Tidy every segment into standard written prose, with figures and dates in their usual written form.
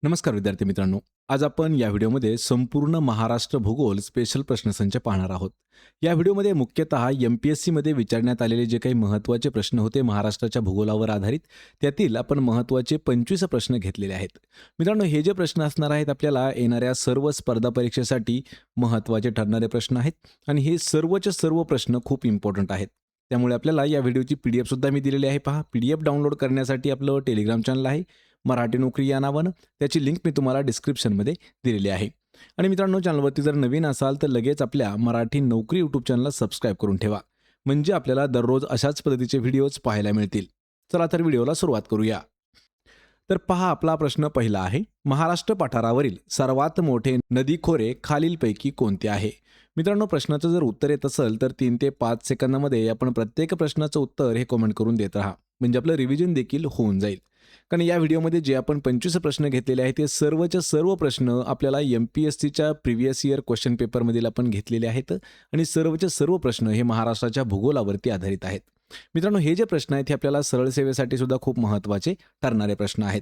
नमस्कार विद्यार्थी मित्रांनो. आज आपण या व्हिडिओमध्ये संपूर्ण महाराष्ट्र भूगोल स्पेशल प्रश्नसंच पाहणार आहोत. या व्हिडिओमध्ये मुख्यतः एम-पी-एस-सीमध्ये विचारण्यात आलेले जे काही महत्त्वाचे प्रश्न होते महाराष्ट्राच्या भूगोलावर आधारित, त्यातील आपण महत्त्वाचे 25 प्रश्न घेतलेले आहेत. मित्रांनो, हे जे प्रश्न असणार आहेत आपल्याला येणाऱ्या सर्व स्पर्धा परीक्षेसाठी महत्त्वाचे ठरणारे प्रश्न आहेत आणि हे सर्वचे सर्व प्रश्न खूप इम्पॉर्टंट आहेत. त्यामुळे आपल्याला या व्हिडिओची PDF सुद्धा मी दिलेली आहे. पहा, PDF डाउनलोड करण्यासाठी आपलं टेलिग्राम चॅनल आहे मराठी नोकरी या नावानं. त्याची लिंक मी तुम्हाला डिस्क्रिप्शनमध्ये दिलेली आहे. आणि मित्रांनो, चॅनलवरती जर नवीन असाल तर लगेच आपल्या मराठी नोकरी यूट्यूब चॅनलला सबस्क्राईब करून ठेवा, म्हणजे आपल्याला दररोज अशाच पद्धतीचे व्हिडिओज पाहायला मिळतील. चला तर व्हिडिओला सुरुवात करूया. तर पहा, आपला प्रश्न पहिला आहे, महाराष्ट्र पठारावरील सर्वात मोठे नदी खोरे खालीलपैकी कोणते आहे? मित्रांनो, प्रश्नाचं जर उत्तर येत असेल तर 3 ते 5 सेकंदामध्ये आपण प्रत्येक प्रश्नाचं उत्तर हे कमेंट करून देत राहा, म्हणजे आपलं रिव्हिजन देखील होऊन जाईल. कारण या व्हिडिओमध्ये जे आपण 25 प्रश्न घेतलेले आहेत ते सर्वच्या सर्व प्रश्न आपल्याला एम-पी-एस-सीच्या प्रिव्हियस इयर क्वेश्चन पेपरमधील आपण घेतलेले आहेत आणि सर्वचे सर्व प्रश्न हे महाराष्ट्राच्या भूगोलावरती आधारित आहेत. मित्रांनो, हे जे प्रश्न आहेत हे आपल्याला सरळ सेवेसाठी सुद्धा खूप महत्त्वाचे ठरणारे प्रश्न आहेत.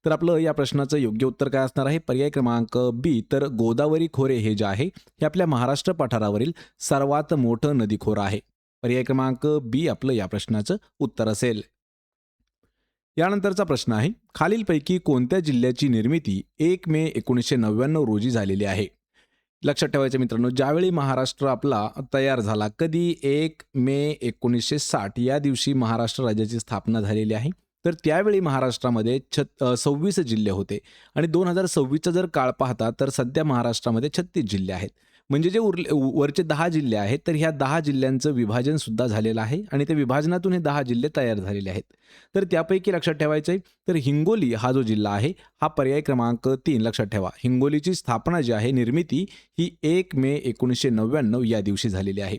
तर आपलं या प्रश्नाचं योग्य उत्तर काय असणार आहे? पर्याय क्रमांक बी. तर गोदावरी खोरे हे जे आहे हे आपल्या महाराष्ट्र पठारावरील सर्वात मोठं नदीखोरं आहे. पर्याय क्रमांक बी आपलं या प्रश्नाचं उत्तर असेल. यानंतरचा प्रश्न आहे, खालीलपैकी कोणत्या जिल्ह्याची निर्मिती 1 मे 1999 रोजी झालेली आहे? लक्षात ठेवायचं मित्रांनो, ज्यावेळी महाराष्ट्र आपला तयार झाला, कधी 1 मे 1960 या दिवशी महाराष्ट्र राज्याची स्थापना झालेली आहे. तर त्यावेळी महाराष्ट्रामध्ये 26 जिल्हे होते आणि 2026चा जर काळ पाहता तर सध्या महाराष्ट्रामध्ये 36 जिल्हे आहेत. म्हणजे जे वरचे 10 जिल्हे आहेत तर ह्या 10 जिल्ह्यांचं विभाजन सुद्धा झालेलं आहे आणि त्या विभाजनातून हे 10 जिल्हे तयार झालेले आहेत. तर त्यापैकी लक्षात ठेवायचं आहे, तर हिंगोली हा जो जिल्हा आहे हा पर्याय क्रमांक 3 लक्षात ठेवा. हिंगोलीची स्थापना जी आहे, निर्मिती ही 1 मे 1999 या दिवशी झालेली आहे.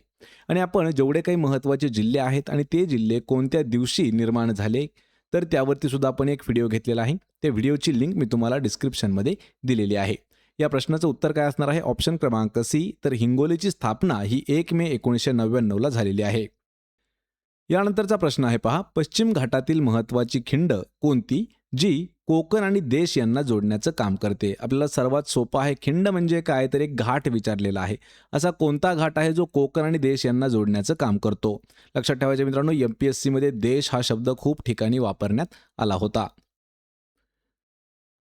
आणि आपण जेवढे काही महत्त्वाचे जिल्हे आहेत आणि ते जिल्हे कोणत्या दिवशी निर्माण झाले तर त्यावरती सुद्धा आपण एक व्हिडिओ घेतलेला आहे. त्या व्हिडिओची लिंक मी तुम्हाला डिस्क्रिप्शनमध्ये दिलेली आहे. या प्रश्नाचं उत्तर काय असणार आहे? ऑप्शन क्रमांक सी. तर हिंगोलीची स्थापना ही 1 मे 1999 झालेली आहे. यानंतरचा प्रश्न आहे पहा, पश्चिम घाटातील महत्त्वाची खिंड कोणती जी कोकण आणि देश यांना जोडण्याचं काम करते? आपल्याला सर्वात सोपा आहे, खिंड म्हणजे काय तर एक घाट विचारलेला आहे. असा कोणता घाट आहे जो कोकण आणि देश यांना जोडण्याचं काम करतो? लक्षात ठेवायचं मित्रांनो, एम-पी-एस-सीमध्ये देश हा शब्द खूप ठिकाणी वापरण्यात आला होता.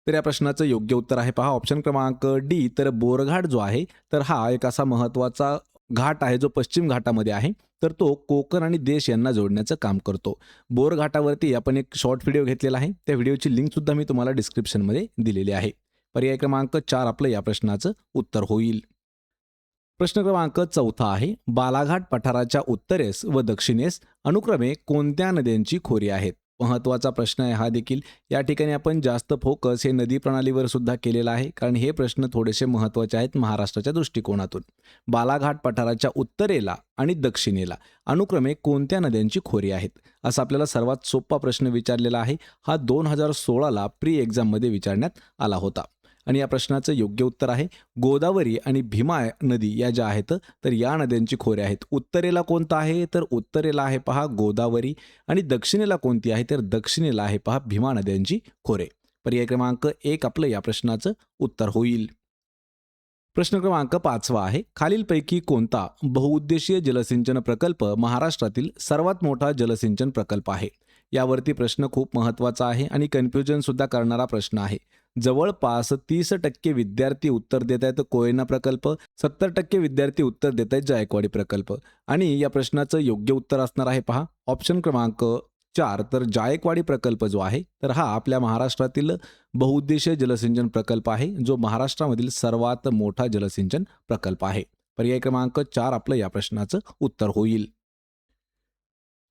तर या प्रश्नाचं योग्य उत्तर आहे पहा, ऑप्शन क्रमांक डी. तर बोरघाट जो आहे तर हा एक असा महत्त्वाचा घाट आहे जो पश्चिम घाटामध्ये आहे. तर तो कोकण आणि देश यांना जोडण्याचं काम करतो. बोरघाटावरती आपण एक शॉर्ट व्हिडिओ घेतलेला आहे. त्या व्हिडिओची लिंक सुद्धा मी तुम्हाला डिस्क्रिप्शनमध्ये दिलेली आहे. पर्याय क्रमांक 4 आपलं या प्रश्नाचं उत्तर होईल. प्रश्न क्रमांक 4 आहे, बालाघाट पठाराच्या उत्तरेस व दक्षिणेस अनुक्रमे कोणत्या नद्यांची खोरी आहेत? महत्त्वाचा प्रश्न आहे हा देखील. या ठिकाणी आपण जास्त फोकस हे नदी प्रणालीवर सुद्धा केलेला आहे, कारण हे प्रश्न थोडेसे महत्त्वाचे आहेत महाराष्ट्राच्या दृष्टिकोनातून. बालाघाट पठाराच्या उत्तरेला आणि दक्षिणेला अनुक्रमे कोणत्या नद्यांची खोरी आहेत? असा आपल्याला सर्वात सोपा प्रश्न विचारलेला आहे. हा 2016ला प्री एक्झाममध्ये विचारण्यात आला होता. आणि या प्रश्नाचं योग्य उत्तर आहे गोदावरी आणि भीमा नदी या ज्या आहेत तर या नद्यांची खोरे आहेत. उत्तरेला कोणता आहे? तर उत्तरेला आहे पहा गोदावरी आणि दक्षिणेला कोणती आहे? तर दक्षिणेला आहे पहा भीमा नद्यांची खोरे. पर्याय क्रमांक 1 आपलं या प्रश्नाचं उत्तर होईल. प्रश्न क्रमांक 5 आहे, खालीलपैकी कोणता बहुउद्देशीय जलसिंचन प्रकल्प महाराष्ट्रातील सर्वात मोठा जलसिंचन प्रकल्प आहे? यावरती प्रश्न खूप महत्त्वाचा आहे आणि कन्फ्युजन सुद्धा करणारा प्रश्न आहे. जवळपास 30% विद्यार्थी उत्तर देत आहेत कोयना प्रकल्प, 70% विद्यार्थी उत्तर देत आहेत जायकवाडी प्रकल्प. आणि या प्रश्नाचं योग्य उत्तर असणार आहे पहा, ऑप्शन क्रमांक 4. तर जायकवाडी प्रकल्प जो आहे तर हा आपल्या महाराष्ट्रातील बहुउद्देशीय जलसिंचन प्रकल्प आहे, जो महाराष्ट्रामधील सर्वात मोठा जलसिंचन प्रकल्प आहे. पर्याय क्रमांक 4 आपलं या प्रश्नाचं उत्तर होईल.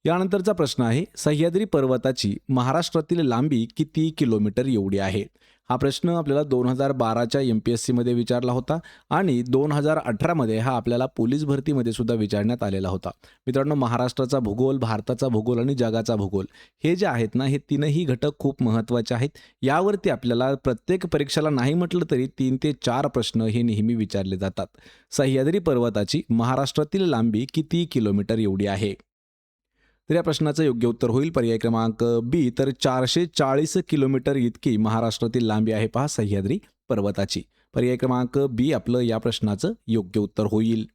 यानंतरचा प्रश्न आहे, सह्याद्री पर्वताची महाराष्ट्रातील लांबी किती किलोमीटर एवढी आहे? हा प्रश्न आपल्याला 2012च्या एम-पी-एस-सीमध्ये विचारला होता आणि 2018मध्ये हा आपल्याला पोलीस भरतीमध्ये सुद्धा विचारण्यात आलेला होता. मित्रांनो, महाराष्ट्राचा भूगोल, भारताचा भूगोल आणि जगाचा भूगोल हे जे आहेत ना, हे तीनही घटक खूप महत्त्वाचे आहेत. यावरती आपल्याला प्रत्येक परीक्षेला नाही म्हटलं तरी 3 ते 4 प्रश्न हे नेहमी विचारले जातात. सह्याद्री पर्वताची महाराष्ट्रातील लांबी किती किलोमीटर एवढी आहे? तर या प्रश्नाचं योग्य उत्तर होईल पर्याय क्रमांक बी. तर 440 किलोमीटर इतकी महाराष्ट्रातील लांबी आहे पहा सह्याद्री पर्वताची. पर्याय क्रमांक बी आपलं या प्रश्नाचं योग्य उत्तर होईल.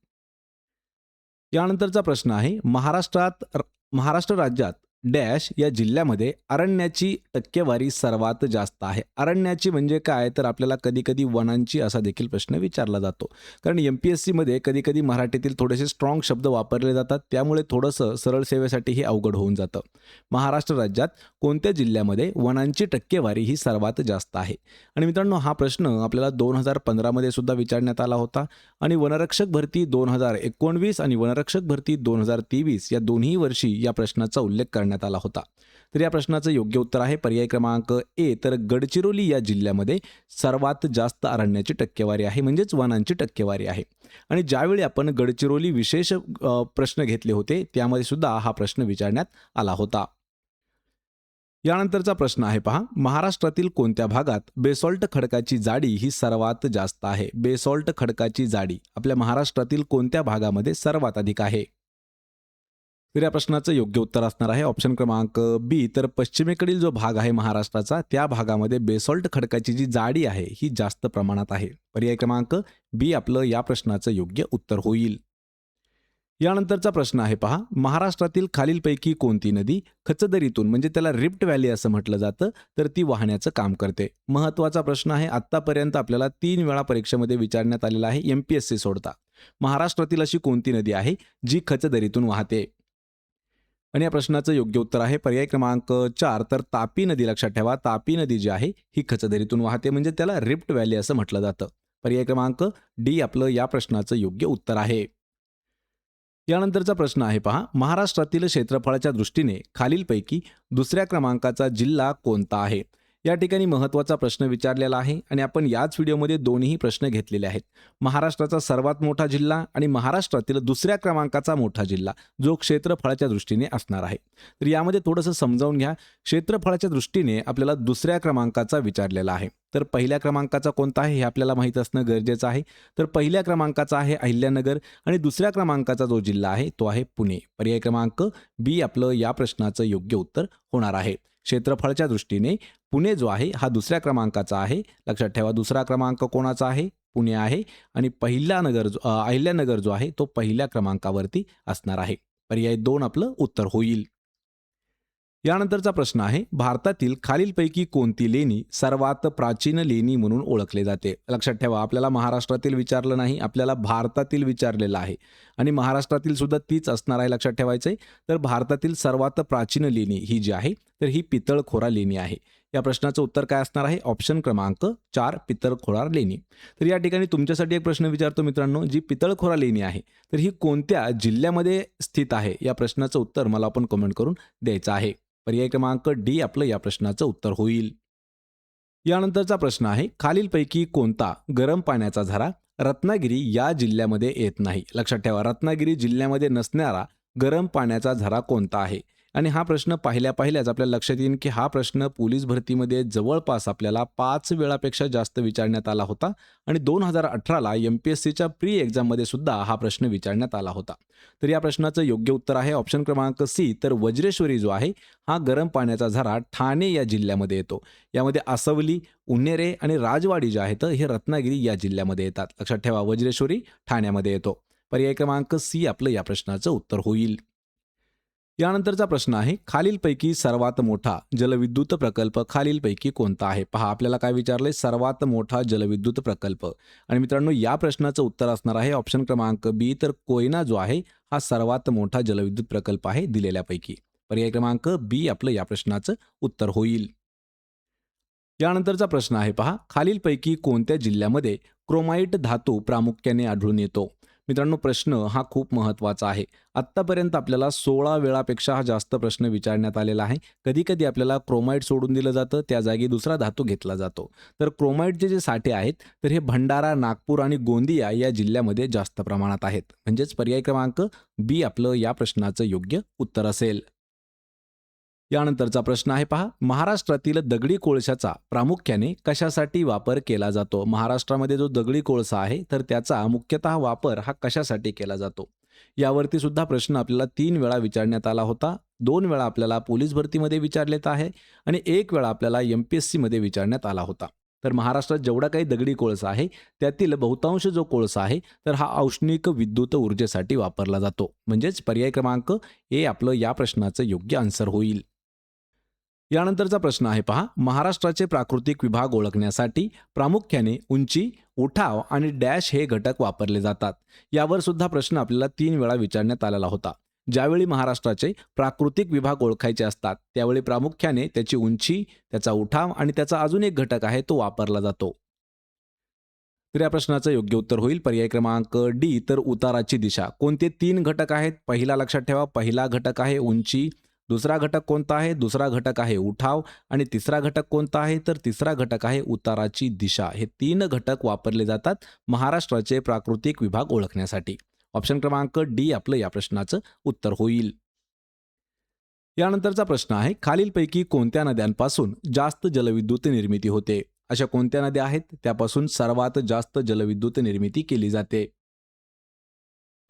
यानंतरचा प्रश्न आहे महाराष्ट्र राज्यात डॅश या जिल्ह्यामध्ये अरण्याची टक्केवारी सर्वात जास्त आहे. अरण्याची म्हणजे काय, तर आपल्याला कधी कधी वनांची असा देखील प्रश्न विचारला जातो. कारण MPSCमध्ये कधी कधी मराठीतील थोडेसे स्ट्रॉंग शब्द वापरले जातात, त्यामुळे थोडंसं सरळ सेवेसाठी हे अवघड होऊन जातं. महाराष्ट्र राज्यात कोणत्या जिल्ह्यामध्ये वनांची टक्केवारी ही सर्वात जास्त आहे. आणि मित्रांनो, हा प्रश्न आपल्याला 2015मध्ये सुद्धा विचारण्यात आला होता आणि वनरक्षक भरती 2019 आणि वनरक्षक भरती 2023 या दोन्ही वर्षी या प्रश्नाचा उल्लेख करण्यात आला होता. तर या प्रश्नाचं योग्य उत्तर आहे पर्याय क्रमांक ए. तर गडचिरोली या जिल्ह्यामध्ये सर्वात जास्त अरण्याची टक्केवारी आहे, म्हणजेच वनांची टक्केवारी आहे. आणि ज्यावेळी आपण गडचिरोली विशेष प्रश्न घेतले होते त्यामध्ये सुद्धा हा प्रश्न विचारण्यात आला होता. यानंतरचा प्रश्न आहे पहा, महाराष्ट्रातील कोणत्या भागात बेसॉल्ट खडकाची जाडी ही सर्वात जास्त आहे. बेसॉल्ट खडकाची जाडी आपल्या महाराष्ट्रातील कोणत्या भागामध्ये सर्वात अधिक आहे. तर या प्रश्नाचं योग्य उत्तर असणार आहे ऑप्शन क्रमांक बी. तर पश्चिमेकडील जो भाग आहे महाराष्ट्राचा त्या भागामध्ये बेसॉल्ट खडकाची जी जाडी आहे ही जास्त प्रमाणात आहे. पर्याय क्रमांक बी आपलं या प्रश्नाचं योग्य उत्तर होईल. यानंतरचा प्रश्न आहे पहा, महाराष्ट्रातील खालीलपैकी कोणती नदी खचदरीतून म्हणजे त्याला रिफ्ट व्हॅली असं म्हटलं जातं तर ती वाहण्याचं काम करते. महत्त्वाचा प्रश्न आहे, आत्तापर्यंत आपल्याला 3 वेळा परीक्षेमध्ये विचारण्यात आलेला आहे MPSC सोडता. महाराष्ट्रातील अशी कोणती नदी आहे जी खचदरीतून वाहते. आणि या प्रश्नाचं योग्य उत्तर आहे पर्याय क्रमांक 4. तर तापी नदी. लक्षात ठेवा, तापी नदी जी आहे ही खचदरीतून वाहते, म्हणजे त्याला रिफ्ट व्हॅली असं म्हटलं जातं. पर्याय क्रमांक डी आपलं या प्रश्नाचं योग्य उत्तर आहे. यानंतरचा प्रश्न आहे पहा, महाराष्ट्रातील क्षेत्रफळाच्या दृष्टीने खालीलपैकी दुसऱ्या क्रमांकाचा जिल्हा कोणता आहे. या ठिकाणी महत्त्वाचा प्रश्न विचारलेला आहे आणि आपण याच व्हिडिओमध्ये दोन्ही प्रश्न घेतलेले आहेत. महाराष्ट्राचा सर्वात मोठा जिल्हा आणि महाराष्ट्रातील दुसऱ्या क्रमांकाचा मोठा जिल्हा जो क्षेत्रफळाच्या दृष्टीने असणार आहे. तर यामध्ये थोडंसं समजावून घ्या. क्षेत्रफळाच्या दृष्टीने आपल्याला दुसऱ्या क्रमांकाचा विचारलेला आहे. तर पहिल्या क्रमांकाचा कोणता आहे हे आपल्याला माहीत असणं गरजेचं आहे. तर पहिल्या क्रमांकाचा आहे अहिल्यानगर आणि दुसऱ्या क्रमांकाचा जो जिल्हा आहे तो आहे पुणे. पर्याय क्रमांक बी आपलं या प्रश्नाचं योग्य उत्तर होणार आहे. क्षेत्रफळाच्या दृष्टीने पुणे जो आहे हा दुसऱ्या क्रमांकाचा आहे. लक्षात ठेवा, दुसरा क्रमांक कोणाचा आहे, पुणे आहे आणि अहिल्यानगर जो आहे तो पहिल्या क्रमांकावरती असणार आहे. पर्याय 2 आपलं उत्तर होईल. यानंतरचा प्रश्न आहे, भारतातील खालीलपैकी कोणती लेणी सर्वात प्राचीन लेणी म्हणून ओळखले जाते. लक्षात ठेवा, आपल्याला महाराष्ट्रातील विचारलं नाही, आपल्याला भारतातील विचारलेलं आहे आणि महाराष्ट्रातील सुद्धा तीच असणार आहे. लक्षात ठेवायचंय. तर भारतातील सर्वात प्राचीन लेणी ही जी आहे तर ही पितळखोरा लेणी आहे. या प्रश्नाचं उत्तर काय असणार आहे, ऑप्शन क्रमांक 4 पितळखोरा लेणी. तर या ठिकाणी तुमच्यासाठी एक प्रश्न विचारतो मित्रांनो, जी पितळखोरा लेणी आहे तर ही कोणत्या जिल्ह्यामध्ये स्थित आहे. या प्रश्नाचं उत्तर मला आपण कमेंट करून द्यायचं आहे. पर्याय क्रमांक डी आपलं या प्रश्नाचं उत्तर होईल. यानंतरचा प्रश्न आहे, खालीलपैकी कोणता गरम पाण्याचा झरा रत्नागिरी या जिल्ह्यामध्ये येत नाही. लक्षात ठेवा, रत्नागिरी जिल्ह्यामध्ये नसणारा गरम पाण्याचा झरा कोणता आहे. आणि हा प्रश्न पाहिल्याच आपल्याला लक्षात येईल की हा प्रश्न पोलीस भरतीमध्ये जवळपास आपल्याला 5 वेळापेक्षा जास्त विचारण्यात आला होता आणि 2018ला MPSCच्या प्री एक्झाममध्ये सुद्धा हा प्रश्न विचारण्यात आला होता. तर या प्रश्नाचं योग्य उत्तर आहे ऑप्शन क्रमांक सी. तर वज्रेश्वरी जो आहे हा गरम पाण्याचा झरा ठाणे या जिल्ह्यामध्ये येतो. यामध्ये आसवली, उन्हेरे आणि राजवाडी जे आहेत हे रत्नागिरी या जिल्ह्यामध्ये येतात. लक्षात ठेवा, वज्रेश्वरी ठाण्यामध्ये येतो. पर्याय क्रमांक सी आपलं या प्रश्नाचं उत्तर होईल. यानंतरचा प्रश्न आहे, खालीलपैकी सर्वात मोठा जलविद्युत प्रकल्प खालीलपैकी कोणता आहे. पहा, आपल्याला काय विचारलंय, सर्वात मोठा जलविद्युत प्रकल्प. आणि मित्रांनो, या प्रश्नाचं उत्तर असणार आहे ऑप्शन क्रमांक बी. तर कोयना जो आहे हा सर्वात मोठा जलविद्युत प्रकल्प आहे दिलेल्यापैकी. पर्याय क्रमांक बी आपलं या प्रश्नाचं उत्तर होईल. यानंतरचा प्रश्न आहे पहा, खालीलपैकी कोणत्या जिल्ह्यामध्ये क्रोमाइट धातू प्रामुख्याने आढळून येतो. मित्रांनो, प्रश्न हा खूप महत्त्वाचा आहे. आत्तापर्यंत आपल्याला 16 वेळापेक्षा हा जास्त प्रश्न विचारण्यात आलेला आहे. कधी कधी आपल्याला क्रोमाइट सोडून दिलं जातं, त्या जागी दुसरा धातू घेतला जातो. तर क्रोमाइटचे जे साठे आहेत तर हे भंडारा, नागपूर आणि गोंदिया या जिल्ह्यामध्ये जास्त प्रमाणात आहेत. म्हणजेच पर्याय क्रमांक बी आपलं या प्रश्नाचं योग्य उत्तर असेल. यानंतरचा प्रश्न आहे पहा, महाराष्ट्रातील दगडी कोळशाचा प्रामुख्याने कशासाठी वापर केला जातो. महाराष्ट्रामध्ये जो दगडी कोळसा आहे तर त्याचा मुख्यतः वापर हा कशासाठी केला जातो. यावरती सुद्धा प्रश्न आपल्याला 3 वेळा विचारण्यात आला होता. 2 वेळा आपल्याला पोलीस भरतीमध्ये विचारण्यात आहे आणि 1 वेळा आपल्याला MPSC मध्ये विचारण्यात आला होता. तर महाराष्ट्रात जेवढा काही दगडी कोळसा आहे त्यातील बहुतांश जो कोळसा आहे तर हा औष्णिक विद्युत ऊर्जेसाठी वापरला जातो. म्हणजेच पर्याय क्रमांक ए आपलं या प्रश्नाचं योग्य आन्सर होईल. यानंतरचा प्रश्न आहे पहा, महाराष्ट्राचे प्राकृतिक विभाग ओळखण्यासाठी प्रामुख्याने उंची, उठाव आणि डॅश हे घटक वापरले जातात. यावर सुद्धा प्रश्न आपल्याला 3 वेळा विचारण्यात आलेला होता. ज्यावेळी महाराष्ट्राचे प्राकृतिक विभाग ओळखायचे असतात त्यावेळी प्रामुख्याने त्याची उंची, त्याचा उठाव आणि त्याचा अजून एक घटक आहे तो वापरला जातो. तर या प्रश्नाचं योग्य उत्तर होईल पर्याय क्रमांक डी, तर उताराची दिशा. कोणते 3 घटक आहेत? पहिला लक्षात ठेवा, पहिला घटक आहे उंची, दुसरा घटक कोणता आहे? दुसरा घटक आहे उठाव आणि तिसरा घटक कोणता आहे? तर तिसरा घटक आहे उताराची दिशा. हे 3 घटक वापरले जातात महाराष्ट्राचे प्राकृतिक विभाग ओळखण्यासाठी. ऑप्शन क्रमांक डी आपलं या प्रश्नाचं उत्तर होईल. यानंतरचा प्रश्न आहे, खालीलपैकी कोणत्या नद्यांपासून जास्त जलविद्युत निर्मिती होते? अशा कोणत्या नद्या आहेत त्यापासून सर्वात जास्त जलविद्युत निर्मिती केली जाते?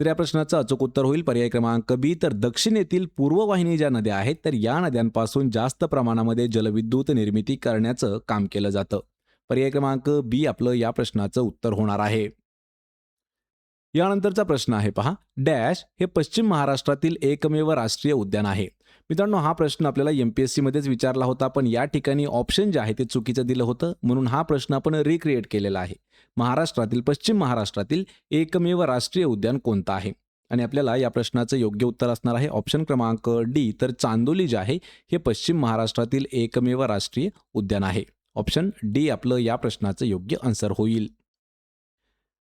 तर या प्रश्नाचं अचूक उत्तर होईल पर्याय क्रमांक बी, तर दक्षिणेतील पूर्ववाहिनी ज्या नद्या आहेत तर या नद्यांपासून जास्त प्रमाणामध्ये जलविद्युत निर्मिती करण्याचं काम केलं जातं. पर्याय क्रमांक बी आपलं या प्रश्नाचं उत्तर होणार आहे. यानंतरचा प्रश्न आहे पहा, डॅश हे पश्चिम महाराष्ट्रातील एकमेव राष्ट्रीय उद्यान आहे. मित्रांनो, हा प्रश्न आपल्याला MPSC मध्येच विचारला होता, पण या ठिकाणी ऑप्शन जे आहे ते चुकीचं दिलं होतं, म्हणून हा प्रश्न आपण रिक्रिएट केलेला आहे. पश्चिम महाराष्ट्रातील एकमेव राष्ट्रीय उद्यान कोणतं आहे? आणि आपल्याला या प्रश्नाचं योग्य उत्तर असणार आहे ऑप्शन क्रमांक डी, तर चांदोली जे आहे हे पश्चिम महाराष्ट्रातील एकमेव राष्ट्रीय उद्यान आहे. ऑप्शन डी आपलं या प्रश्नाचं योग्य आन्सर होईल.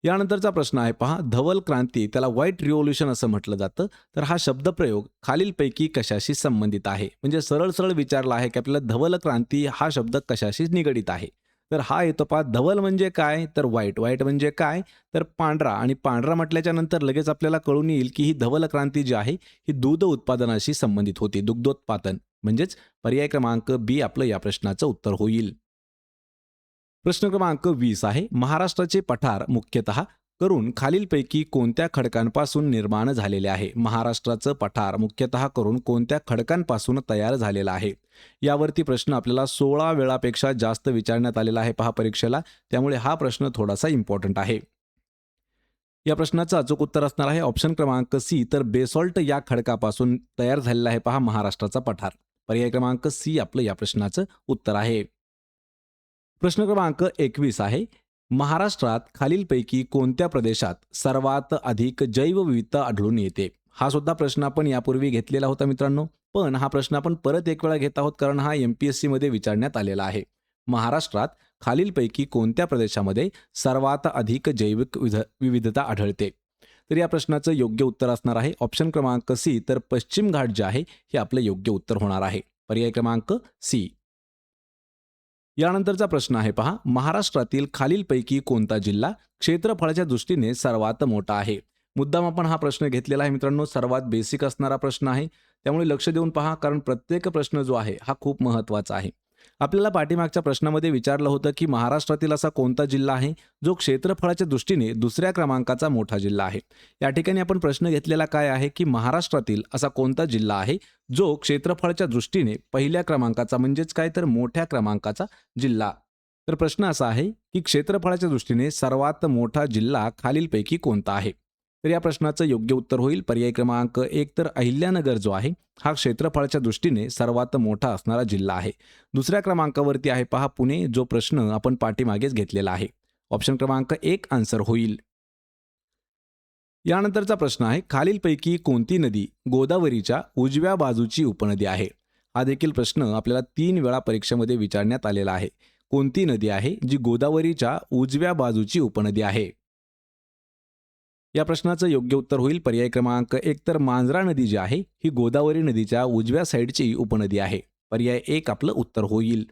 यानंतरचा प्रश्न आहे पहा, धवल क्रांती त्याला व्हाईट रिव्होल्यूशन असं म्हटलं जातं. तर हा शब्दप्रयोग खालीलपैकी कशाशी संबंधित आहे? म्हणजे सरळ सरळ विचारला आहे की आपल्याला धवल क्रांती हा शब्द कशाशी निगडित आहे. तर हा येतो पहा, धवल म्हणजे काय? तर व्हाईट. व्हाईट म्हणजे काय? तर पांढरा. आणि पांढरा म्हटल्याच्या नंतर लगेच आपल्याला कळून येईल की ही धवल क्रांती जी आहे ही दूध उत्पादनाशी संबंधित होती, दुग्धोत्पादन. म्हणजेच पर्याय क्रमांक बी आपलं या प्रश्नाचं उत्तर होईल. प्रश्न क्रमांक 20 आहे, महाराष्ट्राचे पठार मुख्यतः करून खालीलपैकी कोणत्या खडकांपासून निर्माण झालेले आहे? महाराष्ट्राचं पठार मुख्यतः करून कोणत्या खडकांपासून तयार झालेलं आहे? यावरती प्रश्न आपल्याला 16 वेळापेक्षा जास्त विचारण्यात आलेला आहे पहा परीक्षेला, त्यामुळे हा प्रश्न थोडासा इम्पॉर्टंट आहे. या प्रश्नाचं अचूक उत्तर असणार आहे ऑप्शन क्रमांक सी, तर बेसॉल्ट या खडकापासून तयार झालेला आहे पहा महाराष्ट्राचा पठार. पर्याय क्रमांक सी आपलं या प्रश्नाचं उत्तर आहे. प्रश्न क्रमांक 21 आहे, महाराष्ट्रात खालीलपैकी कोणत्या प्रदेशात सर्वात अधिक जैवविविधता आढळून येते? हा सुद्धा प्रश्न आपण यापूर्वी घेतलेला होता मित्रांनो, पण हा प्रश्न आपण परत एक वेळा घेत आहोत कारण हा MPSC मध्ये विचारण्यात आलेला आहे. महाराष्ट्रात खालीलपैकी कोणत्या प्रदेशामध्ये सर्वात अधिक जैविक विविधता आढळते? तर या प्रश्नाचं योग्य उत्तर असणार आहे ऑप्शन क्रमांक सी, तर पश्चिम घाट जे आहे हे आपलं योग्य उत्तर होणार आहे. पर्याय क्रमांक सी. यानंतरचा प्रश्न आहे पहा, महाराष्ट्रातील खालीलपैकी कोणता जिल्हा क्षेत्रफळाच्या दृष्टीने सर्वात मोठा आहे? मुद्दाम आपण हा प्रश्न घेतलेला आहे मित्रांनो, सर्वात बेसिक असणारा प्रश्न आहे, त्यामुळे लक्ष देऊन पहा कारण प्रत्येक प्रश्न जो आहे हा खूप महत्त्वाचा आहे. आपल्याला पाठीमागच्या प्रश्नामध्ये विचारलं होतं की महाराष्ट्रातील असा कोणता जिल्हा आहे जो क्षेत्रफळाच्या दृष्टीने दुसऱ्या क्रमांकाचा मोठा जिल्हा आहे. या ठिकाणी आपण प्रश्न घेतलेला काय आहे की महाराष्ट्रातील असा कोणता जिल्हा आहे जो क्षेत्रफळाच्या दृष्टीने पहिल्या क्रमांकाचा म्हणजेच काय तर मोठ्या क्रमांकाचा जिल्हा. तर प्रश्न असा आहे की क्षेत्रफळाच्या दृष्टीने सर्वात मोठा जिल्हा खालीलपैकी कोणता आहे? तर या प्रश्नाचं योग्य उत्तर होईल पर्याय क्रमांक 1, तर अहिल्यानगर जो आहे हा क्षेत्रफळाच्या दृष्टीने सर्वात मोठा असणारा जिल्हा आहे. दुसऱ्या क्रमांकावरती आहे पहा पुणे, जो प्रश्न आपण पाठीमागेच घेतलेला आहे. ऑप्शन क्रमांक 1 आन्सर होईल. यानंतरचा प्रश्न आहे, खालीलपैकी कोणती नदी गोदावरीच्या उजव्या बाजूची उपनदी आहे? हा देखील प्रश्न आपल्याला 3 वेळा परीक्षेमध्ये विचारण्यात आलेला आहे. कोणती नदी आहे जी गोदावरीच्या उजव्या बाजूची उपनदी आहे? या प्रश्नाचं योग्य उत्तर होईल पर्याय क्रमांक 1, तर मांजरा नदी जी आहे ही गोदावरी नदीच्या उजव्या साईडची उपनदी आहे. पर्याय 1 आपलं उत्तर होईल.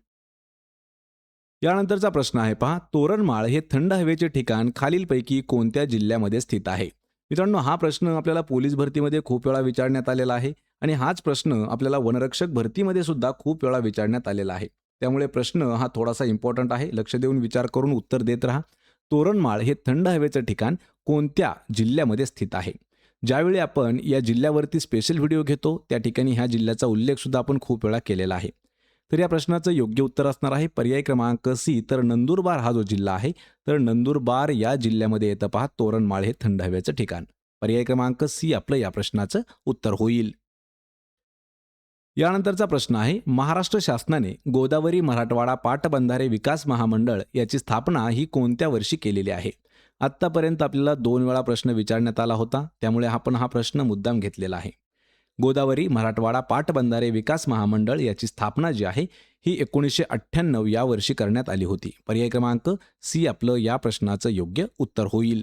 यानंतरचा प्रश्न आहे पहा, तोरणमाळ हे थंड हवेचे ठिकाण खालीलपैकी कोणत्या जिल्ह्यामध्ये स्थित आहे? मित्रांनो, हा प्रश्न आपल्याला पोलीस भरतीमध्ये खूप वेळा विचारण्यात आलेला आहे आणि हाच प्रश्न आपल्याला वनरक्षक भरतीमध्ये सुद्धा खूप वेळा विचारण्यात आलेला आहे. त्यामुळे प्रश्न हा थोडासा इम्पॉर्टंट आहे, लक्ष देऊन विचार करून उत्तर देत राहा. तोरणमाळ हे थंड हवेचं ठिकाण कोणत्या जिल्ह्यामध्ये स्थित आहे? ज्यावेळी आपण या जिल्ह्यावरती स्पेशल व्हिडिओ घेतो त्या ठिकाणी ह्या जिल्ह्याचा उल्लेखसुद्धा आपण खूप वेळा केलेला आहे. तर या प्रश्नाचं योग्य उत्तर असणार आहे पर्याय क्रमांक सी. तर नंदुरबार हा जो जिल्हा आहे, तर नंदुरबार या जिल्ह्यामध्ये येतं पहा तोरणमाळ हे थंड हवेचं ठिकाण. पर्याय क्रमांक सी आपलं या प्रश्नाचं उत्तर होईल. यानंतरचा प्रश्न आहे, महाराष्ट्र शासनाने गोदावरी मराठवाडा पाटबंधारे विकास महामंडळ याची स्थापना ही कोणत्या वर्षी केलेली आहे? आत्तापर्यंत आपल्याला 2 वेळा प्रश्न विचारण्यात आला होता, त्यामुळे आपण हा प्रश्न मुद्दाम घेतलेला आहे. गोदावरी मराठवाडा पाटबंधारे विकास महामंडळ याची स्थापना जी आहे ही 1998 या वर्षी करण्यात आली होती. पर्याय क्रमांक सी आपलं या प्रश्नाचं योग्य उत्तर होईल.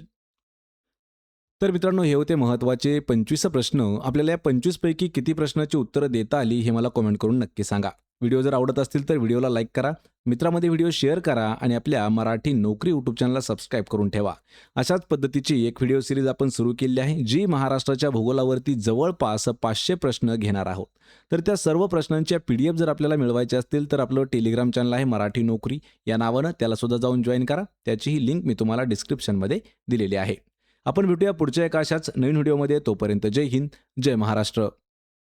तर मित्रांनो, हे होते महत्त्वाचे 25 प्रश्न. आपल्याला या 25 पैकी किती प्रश्नाची उत्तरं देता आली हे मला कमेंट करून नक्की सांगा. व्हिडिओ जर आवडत असतील तर व्हिडिओला लाईक करा, मित्रांमध्ये व्हिडिओ शेअर करा आणि आपल्या मराठी नोकरी यूट्यूब चॅनलला सबस्क्राईब करून ठेवा. अशाच पद्धतीची एक व्हिडिओ सिरीज आपण सुरू केली आहे, जी महाराष्ट्राच्या भूगोलावरती जवळपास 500 प्रश्न घेणार आहोत. तर त्या सर्व प्रश्नांच्या PDF जर आपल्याला मिळवायचे असतील तर आपलं टेलिग्राम चॅनल आहे मराठी नोकरी या नावानं, त्याला सुद्धा जाऊन जॉईन करा. त्याचीही लिंक मी तुम्हाला डिस्क्रिप्शनमध्ये दिलेली आहे. आपण भेटूया पुढच्या एका अशाच नवीन व्हिडिओमध्ये. तोपर्यंत जय हिंद, जय महाराष्ट्र.